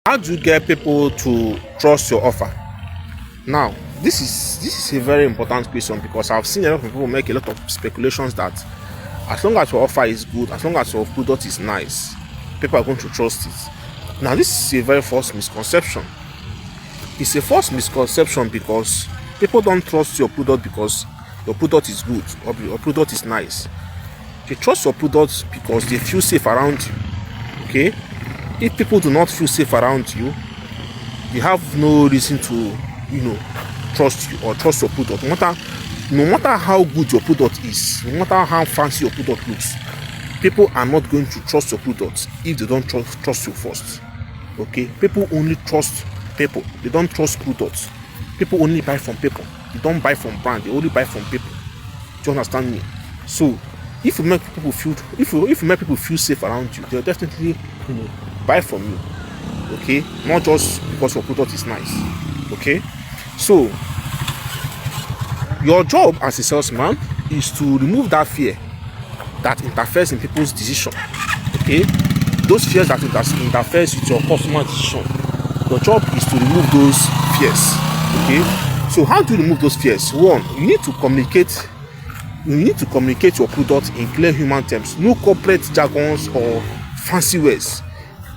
How do you get people to trust your offer? Now, this is a very important question because I've seen a lot of people make a lot of speculations that as long as your offer is good, as long as your product is nice, people are going to trust it. Now, this is a very false misconception. It's a false misconception because people don't trust your product because your product is good or your product is nice. They trust your product because they feel safe around you. Okay? If people do not feel safe around you, they have no reason to, trust you or trust your product. No matter how good your product is, no matter how fancy your product looks, people are not going to trust your product if they don't trust you first. Okay? People only trust people. They don't trust products. People only buy from people. They don't buy from brand. They only buy from people. Do you understand me? So, if you make people feel safe around you, they'll definitely buy from you. Okay, not just because your product is nice. Okay, so your job as a salesman is to remove that fear that interferes in people's decision. Okay, those fears that interferes with your customer decision. Your job is to remove those fears. Okay, so how do you remove those fears? One, you need to communicate. You need to communicate your product in clear human terms, no corporate jargons or fancy words.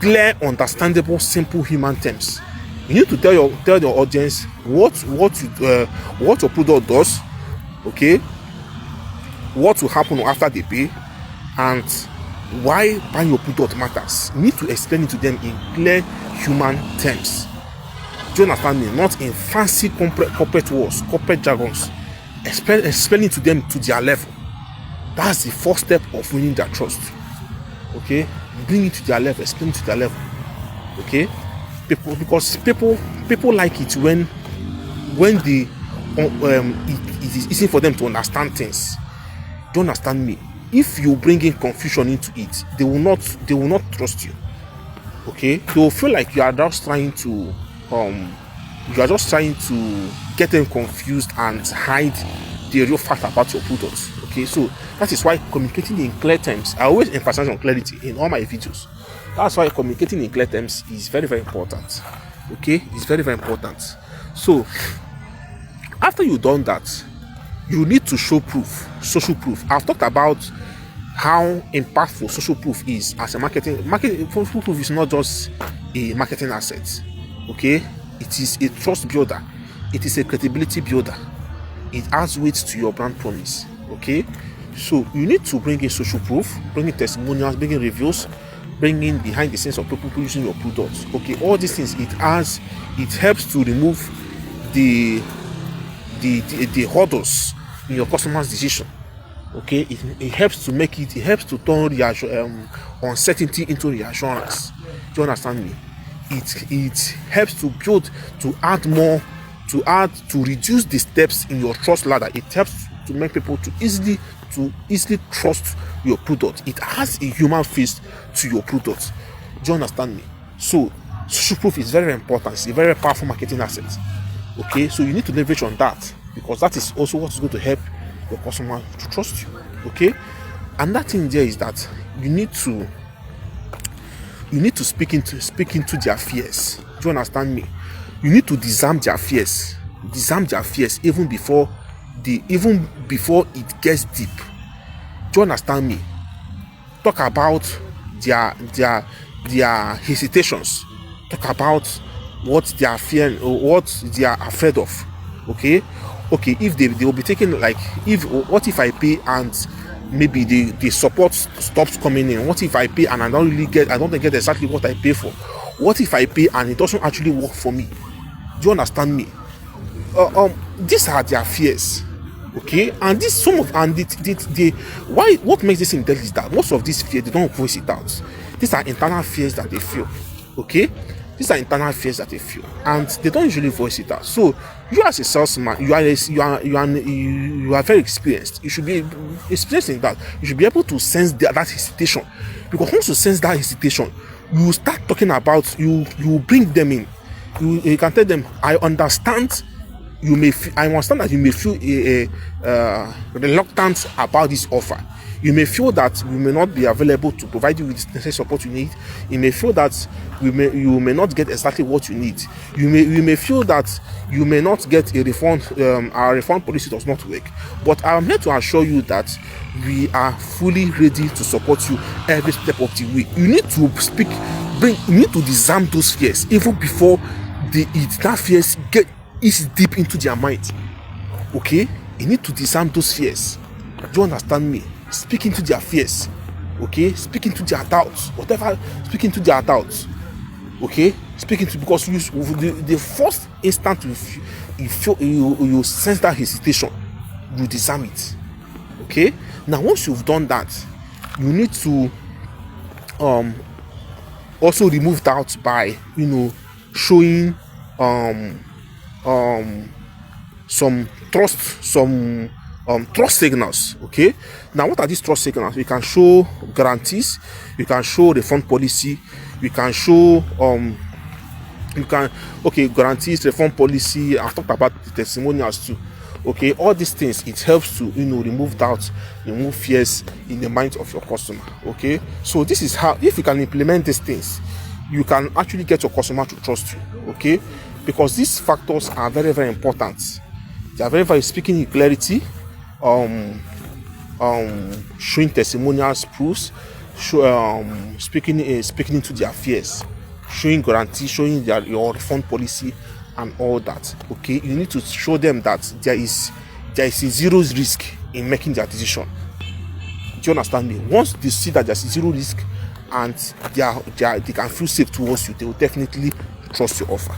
Clear, understandable, simple human terms. You need to tell your audience what your product does, okay, what will happen after they pay, and why buying your product matters. You need to explain it to them in clear human terms. Do you understand me? Not in fancy corporate words, corporate jargons. Explain it to them to their level. That's the first step of winning their trust. Okay, bring it to their level, explain it to their level. Okay, because people like it when it is easy for them to understand things. Do you understand me? If you bring in confusion into it, they will not trust you. Okay, they will feel like you are just trying to get them confused and hide the real fact about your products. Okay, so that is why communicating in clear terms, I always emphasize on clarity in all my videos. That's why communicating in clear terms is very, very important. Okay, it's very, very important. So after you've done that, you need to show proof, social proof. I've talked about how impactful social proof is as a marketing. Social proof is not just a marketing asset. Okay, it is a trust builder. It is a credibility builder. It adds weight to your brand promise. Okay, so you need to bring in social proof, bring in testimonials, bring in reviews, bring in behind the scenes of people using your products. Okay, all these things it helps to remove the hurdles in your customer's decision. Okay, it helps to turn uncertainty into reassurance. Do you understand me? It helps to build, to reduce the steps in your trust ladder. It helps to make people to easily trust your product. It has a human face to your product. Do you understand me? So social proof is very important. It's a very powerful marketing asset. Okay, so you need to leverage on that because that is also what is going to help your customer to trust you. Okay, and that thing there is that you need to speak into their fears. Do you understand me? You need to disarm their fears even before it gets deep. Do you understand me? Talk about their hesitations. Talk about what they are fearing or what they are afraid of. Okay, if they will be taking what if I pay and maybe the support stops coming in? What if I pay and I don't get exactly what I pay for? What if I pay and it doesn't actually work for me? Do you understand me? These are their fears. Okay, and what makes this intelligent is that most of these fears they don't voice it out. These are internal fears that they feel. Okay, these are internal fears that they feel, and they don't usually voice it out. So you as a salesman, you are very experienced. You should be experienced in that. You should be able to sense that hesitation, because once you sense that hesitation, you start talking about you bring them in. You can tell them, I understand you may I understand that you may feel reluctant about this offer. You may feel that we may not be available to provide you with the necessary support you need. You may feel that you may not get exactly what you need. You may feel that you may not get a refund. Our refund policy does not work. But I'm here to assure you that we are fully ready to support you every step of the way. You need to you need to disarm those fears even before that fears get deep into their mind. Okay, you need to disarm those fears. Do you understand me? Speak into their fears. Okay, speak into their doubts. Whatever, speak into their doubts. Okay, speak into, because the first instant you sense that hesitation, you disarm it. Okay, now once you've done that, you need to also remove doubt by showing some trust signals. Okay, now what are these trust signals? You can show guarantees, you can show refund policy, you can show guarantees, refund policy. I've talked about the testimonials too. Okay, all these things, it helps to remove doubt, remove fears in the mind of your customer. Okay, so this is how, if you can implement these things, you can actually get your customer to trust you. Okay, because these factors are very, very important. They are very, very, speaking in clarity, showing testimonials, proofs, speaking into their fears, showing guarantee, showing your refund policy and all that. Okay, you need to show them that there is a zero risk in making their decision. Do you understand me? Once they see that there's zero risk and they can feel safe towards you, they will definitely trust your offer.